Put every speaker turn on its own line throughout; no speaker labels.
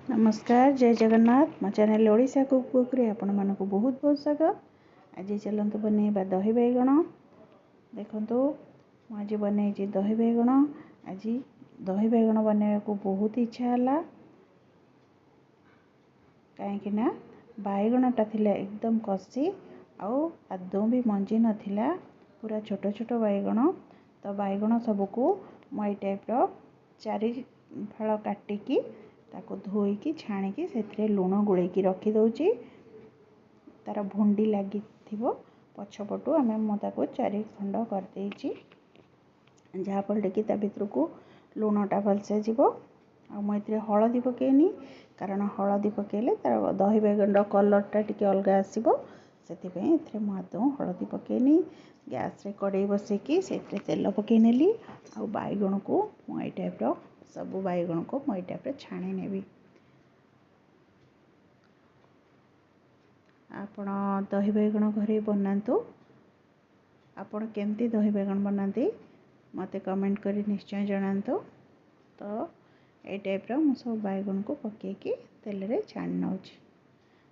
नमस्कार जय जगन्नाथ मो चैनल ओडिशा कुक बुक रे आपण मानक बहुत बहुत स्वागत। आज चलतु बनैबा दही बैगण। देखंतु आज बनई दही बैगण। आज दही बैगण बनैबा को बहुत इच्छा हला कहीं बैगणटा थिला एकदम कसी आदौ भी मंजी नथिला पूरा छोट छोट बैगण। तो बैगण सबको मई टाइप रो चारि फाल काटिकी ताको धोईकी छाणिकी से लुण गोलेकी रखी दउची। तार भुंडी लगी पछपटू आम मुझे चारि खंड कर देइची जहाँफल कि भितर को लुणटा भलसे जीव। मुझे हलदी पकेनी कारण हलदी पकेले तार दही बैगन कलरटा टी अलग आसो से आदौ हलदी पकेनी। गैस रे कड़े बसैकी से तेल पकई नेली आ बैगण को मई टाइप रो सब बैगण को मई टाइप छाणी नेबी। आपण दही बैगण घरे बनातु। आपण केमती दही बैगण बनाती मते कमेंट करी निश्चय जनातु। तो ए टाइप रो मु सब बैगण को पकेकी तेल रे छाणी नउची।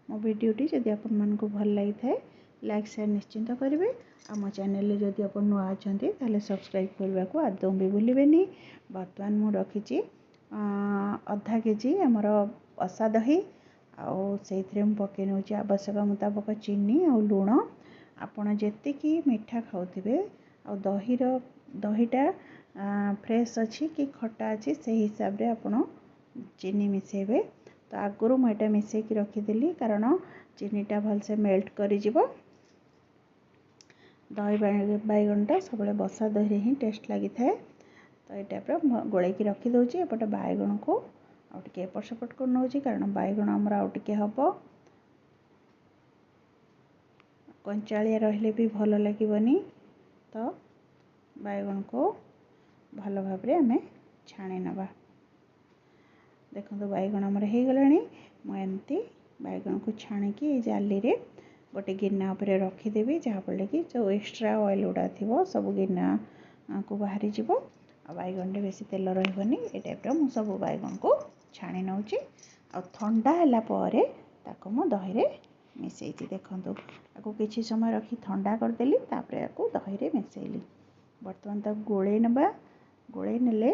मो वीडियोटी जदि आपण मानकु भल लागि थाए लाइक शेयर निश्चिंत करेंगे। आ मो चैनल जदि आप नुआ अच्छा ताले सब्सक्राइब करने को आदौ भी भूलें। बर्तमान मु रखी अधा केजी आमर असा दही से पकई नौ आवश्यक मुताबक चीनी और लुण। आपण जेतिकी मीठा खाऊे आ दहीटा फ्रेश अच्छी कि खटा अच्छी से हिसाब रे आपण चीनी मिसेबे। तो आगुरी मुझे मिसेकी रखीदेली कारण चीनीटा भलसे मेल्ट कर दही बैगणटा सब बसा दही ही टेस्ट लगी थाए। तो ये टाइप गोलेकी रखीदे एपटे बैगण को आउटे एपट सेपट कर नौ कारण बैगण आमर आउटे हम कंचालिया रहिले भी भल लगे। तो बैगण को भल भाव आम छाणी नवा। देखो बैगण आमर हो गलानी मुझे बैगण को छाणिकी जाली रे गोटे गिना उपर रखीदेवी जहाँफल कि जो एक्स्ट्रा ऑयल गुड़ा थी सब गिना को बाहरी जीव। बैगण रे बेसी तेल रही ए टाइप मु सब बैगण को छाणी नौची। ठंडा है ताको मु दही रे मिसई देखो आपको किसी समय रखी ठंडा करदेली आपको दही रे मिसैली। बर्तमान तक गोले नबा गोले नेले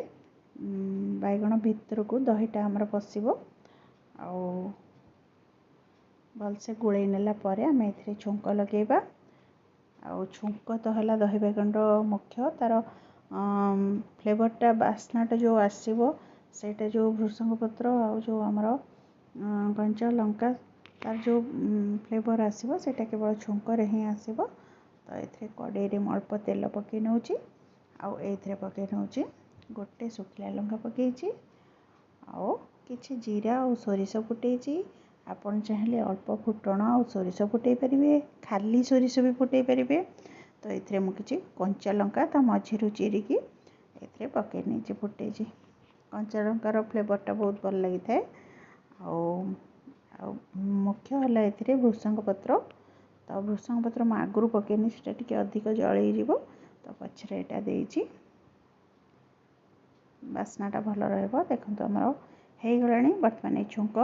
बैगण भितर को दहीटा आमर पशिबो भलसे गोले नेला परे आम ए छुंक लगेबा। छुंक तो है दही बैगण मुख्य तार फ्लेवरटा बास्नाटा जो आसो सेटा जो भृषंग पत्र आ जो आमर कंचा लंका तार जो फ्लेवर आसो सेटा केवल छुंकर ही आसो। तो ये कड़े अल्प तेल पकई नौ पकई नौ गोटे सुखिला लंका पकई कि जीरा और सोरिष फुटे। आपन चाहिए अल्प फुटण और सोरिष फुटे पारे खाली सोरिष भी फुटे पारे। तो ये मुझे कंचा लंका ता मझी चिरिकी ये पकई नहीं फुटे। कंचा लंकार फ्लेवरटा बहुत भल लगी थाए। मुख्य है भृषंग पत्र। तो भृषंग पत्र मैं आगुरी पकईनी से अधिक जल तो पछरे यहाँ देती बास्नाटा भल रहा। देखो आमर हो गला बर्तमान छुंक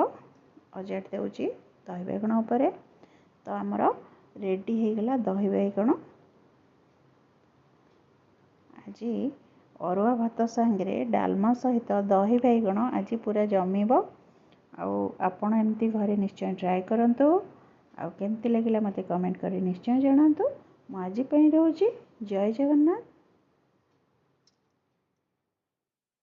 अजाड़ देउची दही बैगण उपर। तो आमर रेडी हो गला दही बैगण। आज अरुआ भात सांगे डालमा सहित दही बैगण आज पूरा जमीब। आपण एमती घरे निश्चय ट्राए करंतु। केमती लगिला मते कमेंट करी निश्चय जनातु। मु आज रोची जय जगन्नाथ।